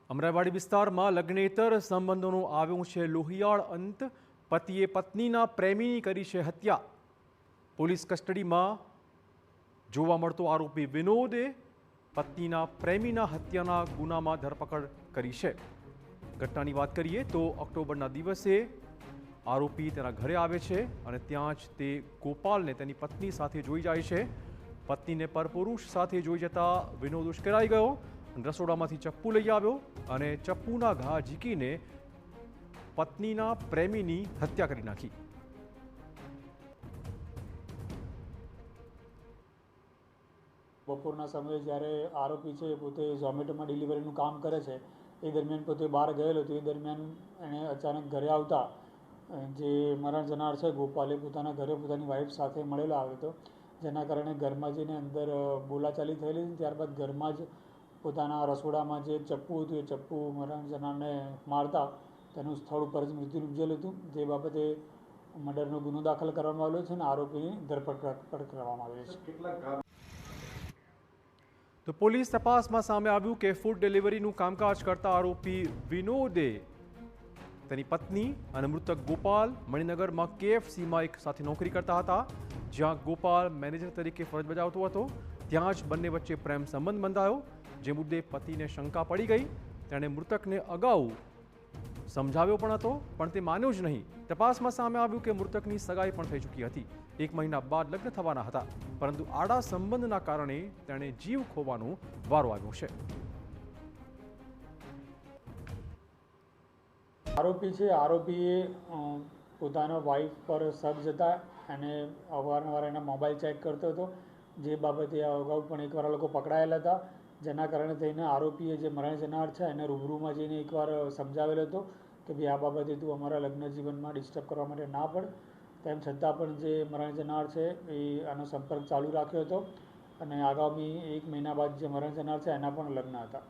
અમરાઈવાડી વિસ્તારમાં લગ્નેતર સંબંધોનો આવ્યો છે લોહિયાળ અંત. પતિએ પત્નીના પ્રેમીની કરી છે હત્યા. પોલીસ કસ્ટડીમાં જોવા મળતો આરોપી વિનોદે પત્નીના પ્રેમીના હત્યાના ગુનામાં ધરપકડ કરી છે. ઘટનાની વાત કરીએ તો ઓક્ટોબરના દિવસે આરોપી તેના ઘરે આવે છે અને ત્યાં જ તે ગોપાલને તેની પત્ની સાથે જોઈ જાય છે. પત્નીને પરપુરુષ સાથે જોઈ જતા વિનોદ ઉશ્કેરાઈ ગયો. રસોડામાંથી ચપ્પુ લઈ આવ્યો અને ચપ્પુના ઘા ઝીકીને પત્નીના પ્રેમીની હત્યા કરી નાખી. બપોરના સમયે જ્યારે આરોપી છે પોતે ઝોમેટોમાં ડિલિવરીનું કામ કરે છે એ દરમિયાન પોતે બહાર ગયેલો હતો. એ દરમિયાન એણે અચાનક ઘરે આવતા જે મરણ જનાર છે ગોપાલે પોતાના ઘરે પોતાની વાઈફ સાથે મળેલો આવ્યો હતો, જેના કારણે ઘરમાં જઈને અંદર બોલાચાલી થયેલી. ત્યારબાદ ઘરમાં જ પોતાના રસોડામાં જે ચપ્પુ હતું એ ચપ્પુ મરણ જનારને મારતા તેનું સ્થળ ઉપર જ મૃત્યુ નિપજેલું હતું. જે બાબતે મર્ડરનો ગુનો દાખલ કરવામાં આવેલો છે અને આરોપીની ધરપકડ કરવામાં આવેલી છે. તો પોલીસ તપાસમાં સામે આવ્યું કે ફૂડ ડિલિવરીનું કામકાજ કરતા આરોપી વિનોદે તેની પત્ની અને મૃતક ગોપાલ મણિનગરમાં KFCમાં એક સાથે નોકરી કરતા હતા, જ્યાં ગોપાલ મેનેજર તરીકે ફરજ બજાવતો હતો. ત્યાં જ બંને વચ્ચે પ્રેમ સંબંધ બંધાયો, જે મુદ્દે પતિને શંકા પડી ગઈ. તેણે મૃતકને અગાઉ સમજાવ્યો પણ હતો, પણ તે માન્યો જ નહીં. તપાસમાં સામે આવ્યું કે મૃતકની સગાઈ પણ થઈ ચૂકી હતી. 1 મહિના બાદ લગ્ન થવાના હતા, પરંતુ આડા સંબંધના કારણે તેણે જીવ ખોવાનો વારો આવ્યો છે. આરોપી છે આરોપીએ પોતાના વાઈફ પર શક જતા અને અવારનવાર એના મોબાઈલ ચેક કરતો હતો, જે બાબતે અગાઉ પણ એકવાર આ લોકો પકડાયેલા હતા. જેના કારણે થઈને આરોપીએ જે મરણ જનાર છે એને રૂબરૂમાં જઈને એકવાર સમજાવેલો હતો કે ભાઈ આ બાબતે તું અમારા લગ્ન જીવનમાં ડિસ્ટર્બ કરવા માટે ના પડ. તેમ છતાં પણ જે મરણ જનાર છે એ આનો સંપર્ક ચાલુ રાખ્યો હતો અને આગામી 1 મહિના બાદ જે મરણ જનાર છે એના પણ લગ્ન હતા.